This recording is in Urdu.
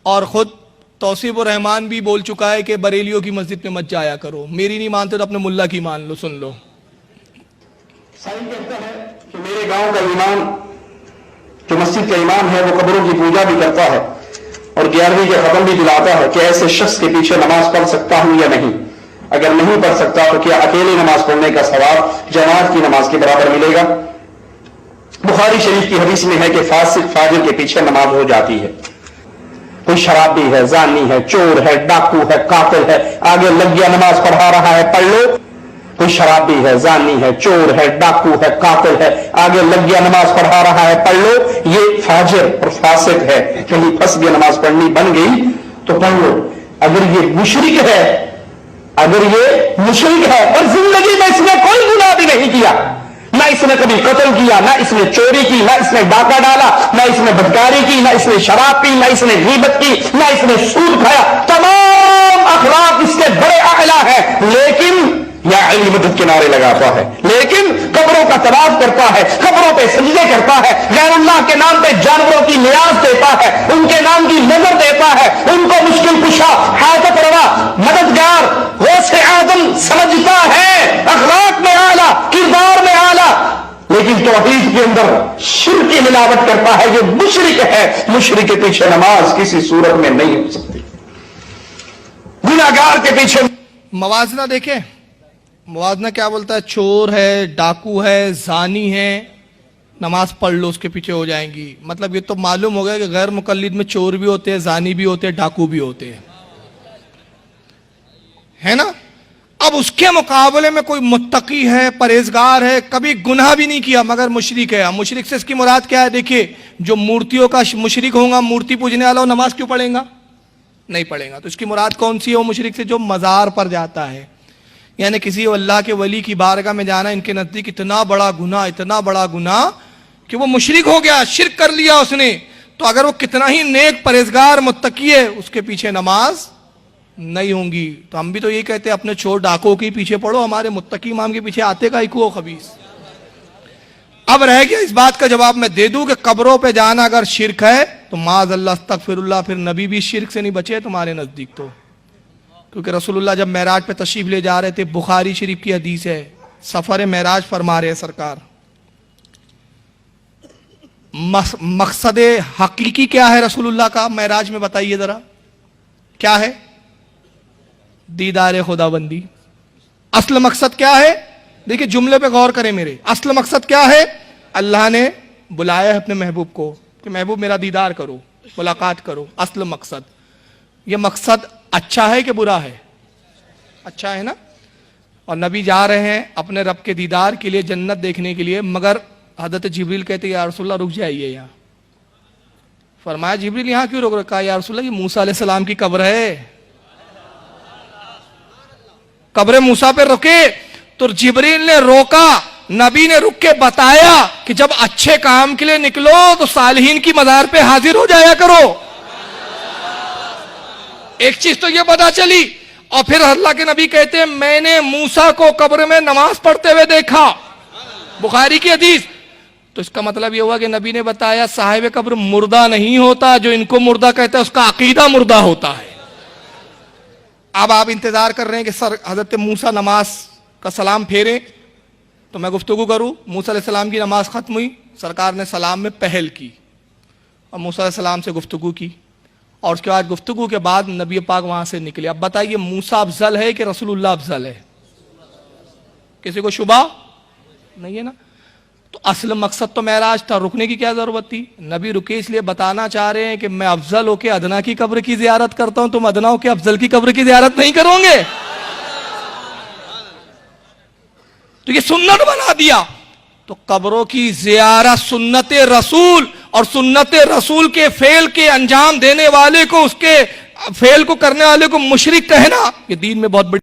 اور خود توصیف الرحمان بھی بول چکا ہے کہ بریلیوں کی مسجد میں مت جایا کرو. میری نہیں مانتے تو اپنے ملا کی مان لو. سن لو. سائن کہتا ہے کہ میرے گاؤں کا امام جو مسجد کا امام ہے وہ قبروں کی پوجا بھی کرتا ہے اور 11ویں کے ختم بھی دلاتا ہے کہ ایسے شخص کے پیچھے نماز پڑھ سکتا ہوں یا نہیں. اگر نہیں پڑھ سکتا تو کیا اکیلے نماز پڑھنے کا ثواب جماعت کی نماز کے برابر ملے گا؟ بخاری شریف کی حدیث میں ہے کہ فاسق فاجر کے پیچھے نماز ہو جاتی ہے. کوئی شرابی ہے، زانی ہے، چور ہے، ڈاکو ہے، قاتل ہے، آگے لگ گیا نماز پڑھا رہا ہے، پڑھ لو. کوئی شرابی ہے، زانی ہے، چور ہے، ڈاکو ہے، قاتل ہے، آگے لگ گیا نماز پڑھا رہا ہے، پڑھ لو. یہ فاجر اور فاسق ہے، کہیں پھنس گیا نماز پڑھنی بن گئی تو پڑھ لو. اگر یہ مشرک ہے، اور زندگی میں اس نے کوئی گناہ بھی نہیں کیا، نہ اس نے کبھی قتل کیا، نہ اس نے چوری کی، نہ اس نے ڈاکہ ڈالا، نہ اس نے بدکاری کی، نہ اس نے شراب پی، نہ اس نے غیبت کی، نہ اس نے سود کھایا، تمام اخلاق اس کے بڑے اعلیٰ ہیں، لیکن یا علی مدد کے نعرے لگاتا ہے، لیکن قبروں کا طواف کرتا ہے، قبروں پہ سجدے کرتا ہے، غیر اللہ کے نام پہ جانوروں کی نیاز دیتا ہے، ان کے نام کی نظر دیتا ہے، ان کو مشکل کشا، حاجت روا، مددگار، غوث اعظم سمجھتا ہے. اخلاق میں اعلیٰ، کردار میں اعلیٰ، لیکن توحید کے اندر شرک کی ملاوٹ کرتا ہے. یہ مشرک ہے. مشرک کے پیچھے نماز کسی صورت میں نہیں ہو سکتی. گناہگار کے پیچھے موازنہ دیکھیں. موازنہ کیا بولتا ہے؟ چور ہے، ڈاکو ہے، زانی ہے، نماز پڑھ لو اس کے پیچھے ہو جائیں گی. مطلب یہ تو معلوم ہو گیا کہ غیر مقلد میں چور بھی ہوتے ہیں، زانی بھی ہوتے ہیں، ڈاکو بھی ہوتے ہیں، ہے نا. اب اس کے مقابلے میں کوئی متقی ہے، پرہیزگار ہے، کبھی گناہ بھی نہیں کیا مگر مشرک ہے. مشرک سے اس کی مراد کیا ہے؟ دیکھیے، جو مورتیوں کا مشرک ہوگا، مورتی پوجنے والا ہو، نماز کیوں پڑھے گا؟ نہیں پڑھے گا. تو اس کی مراد کون سی ہے؟ وہ مشرک سے جو مزار پر جاتا ہے. یعنی کسی اللہ کے ولی کی بارگاہ میں جانا ان کے نزدیک اتنا بڑا گناہ کہ وہ مشرک ہو گیا، شرک کر لیا اس نے. تو اگر وہ کتنا ہی نیک پرہیزگار متقی ہے، اس کے پیچھے نماز نہیں ہوں گی. تو ہم بھی تو یہی کہتے ہیں اپنے چور ڈاکوں کے پیچھے پڑھو، ہمارے متقی امام کے پیچھے آتے کا ایکو خبیث. اب رہ گیا اس بات کا جواب میں دے دوں کہ قبروں پہ جانا اگر شرک ہے تو معاذ اللہ استغفر اللہ، پھر نبی بھی شرک سے نہیں بچے تمہارے نزدیک. تو کیونکہ رسول اللہ جب معراج پہ تشریف لے جا رہے تھے، بخاری شریف کی حدیث ہے، سفر معراج فرما رہے ہیں سرکار. مقصد حقیقی کیا ہے رسول اللہ کا معراج میں؟ بتائیے ذرا کیا ہے؟ دیدار خدا بندی. اصل مقصد کیا ہے؟ دیکھیں جملے پہ غور کریں میرے. اصل مقصد کیا ہے؟ اللہ نے بلایا ہے اپنے محبوب کو کہ محبوب میرا دیدار کرو، ملاقات کرو. اصل مقصد. یہ مقصد اچھا ہے کہ برا ہے؟ اچھا ہے نا. اور نبی جا رہے ہیں اپنے رب کے دیدار کے لیے، جنت دیکھنے کے لیے، مگر حضرت جبریل کہتے ہیں یا رسول اللہ رک جائیے یہاں. فرمایا جبریل یہاں کیوں روک رکھا؟ یا رسول اللہ یہ موسیٰ علیہ السلام کی قبر ہے، قبر موسیٰ پہ رکے. تو جبریل نے روکا، نبی نے رک کے بتایا کہ جب اچھے کام کے لیے نکلو تو صالحین کی مزار پہ حاضر ہو جایا کرو. ایک چیز تو یہ پتا چلی. اور پھر اللہ کے نبی کہتے ہیں میں نے موسیٰ کو قبر میں نماز پڑھتے ہوئے دیکھا، بخاری کی حدیث. تو اس کا مطلب یہ ہوا کہ نبی نے بتایا صاحب قبر مردہ نہیں ہوتا، جو ان کو مردہ کہتا ہے اس کا عقیدہ مردہ ہوتا ہے. اب آپ انتظار کر رہے ہیں کہ سر حضرت موسیٰ نماز کا سلام پھیرے تو میں گفتگو کروں. موسیٰ علیہ السلام کی نماز ختم ہوئی، سرکار نے سلام میں پہل کی اور موسیٰ علیہ السلام سے گفتگو کی، اور اس کے بعد گفتگو کے بعد نبی پاک وہاں سے نکلے. اب بتائیے موسیٰ افضل ہے کہ رسول اللہ افضل ہے؟ کسی کو شبہ نہیں ہے نا. تو اصل مقصد تو معراج تھا، رکنے کی کیا ضرورت تھی؟ نبی رکے اس لیے بتانا چاہ رہے ہیں کہ میں افضل ہو کے ادنا کی قبر کی زیارت کرتا ہوں، تم ادنا ہو کے افضل کی قبر کی زیارت نہیں کرو گے. تو یہ سنت بنا دیا. تو قبروں کی زیارت سنت رسول، اور سنت رسول کے فعل کے انجام دینے والے کو، اس کے فعل کو کرنے والے کو مشرک کہنا، یہ دین میں بہت بڑی